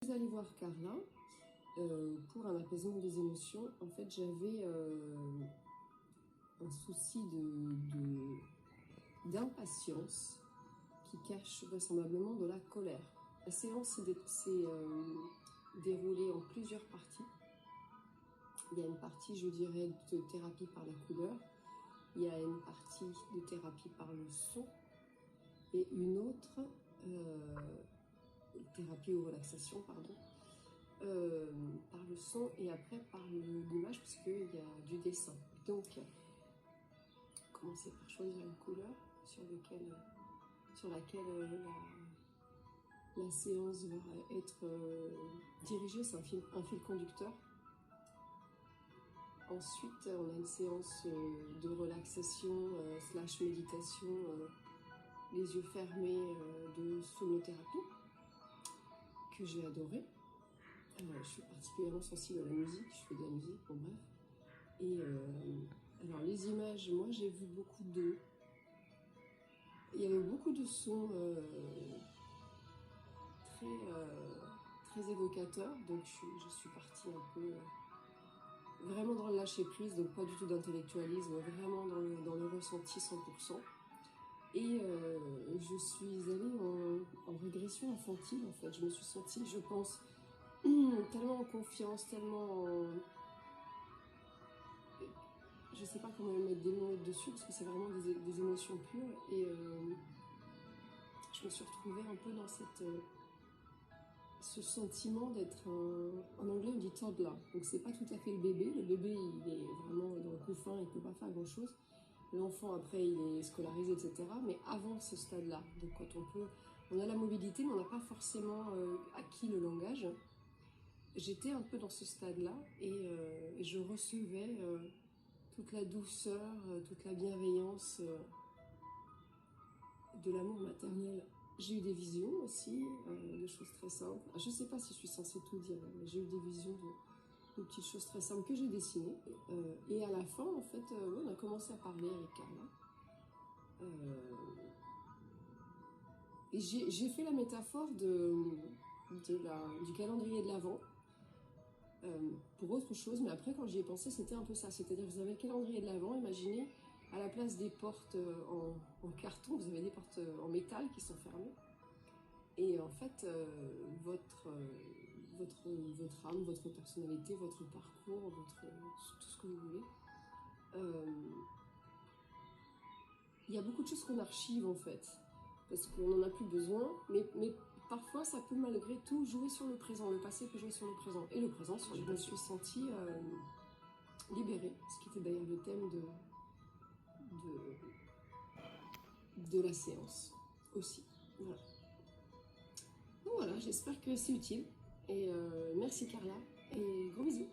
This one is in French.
Je suis allée voir Carla pour un apaisement des émotions. En fait, j'avais un souci d'impatience qui cache vraisemblablement de la colère. La séance s'est déroulée en plusieurs parties. Il y a une partie, je dirais, de thérapie par la couleur. Il y a une partie de thérapie par le son et une autre thérapie ou relaxation, pardon, par le son et après par l'image, puisqu'il y a du dessin. Donc, commencer par choisir une couleur sur laquelle la séance va être dirigée. C'est un fil conducteur. Ensuite, on a une séance de relaxation slash méditation, les yeux fermés, de sonothérapie, que j'ai adoré. Je suis particulièrement sensible à la musique, je fais de la musique, bon bref. Et alors les images, moi j'ai vu beaucoup d'eau. Il y avait beaucoup de sons très évocateurs, donc je suis partie un peu vraiment dans le lâcher prise, donc pas du tout d'intellectualisme, vraiment dans le ressenti 100%. Et je suis allée en régression infantile en fait. Je me suis sentie, je pense, tellement en confiance, tellement en... Je sais pas comment mettre des mots dessus parce que c'est vraiment des émotions pures. Et je me suis retrouvée un peu dans ce sentiment d'être en anglais on dit toddler. Donc c'est pas tout à fait le bébé. Le bébé il est vraiment dans le couffin, il peut pas faire grand chose. L'enfant après il est scolarisé, etc. Mais avant ce stade-là, donc quand on a la mobilité mais on n'a pas forcément acquis le langage. J'étais un peu dans ce stade-là et je recevais toute la douceur, toute la bienveillance de l'amour maternel. J'ai eu des visions aussi, de choses très simples. Je ne sais pas si je suis censée tout dire, mais j'ai eu des visions de petites choses très simples que j'ai dessinées. Et à la fin, en fait, on a commencé à parler avec Carla. Et j'ai fait la métaphore du calendrier de l'Avent. Pour autre chose, mais après quand j'y ai pensé c'était un peu ça, c'est-à-dire vous avez le calendrier de l'Avent, imaginez à la place des portes en carton, vous avez des portes en métal qui sont fermées et en fait votre âme, votre personnalité, votre parcours, tout ce que vous voulez, il y a beaucoup de choses qu'on archive en fait parce qu'on n'en a plus besoin, mais parfois, ça peut malgré tout jouer sur le présent. Le passé peut jouer sur le présent. Et le présent, je me suis sentie libérée, ce qui était d'ailleurs le thème de la séance aussi. Voilà. Donc voilà, j'espère que c'est utile. Et merci Carla, et gros bisous.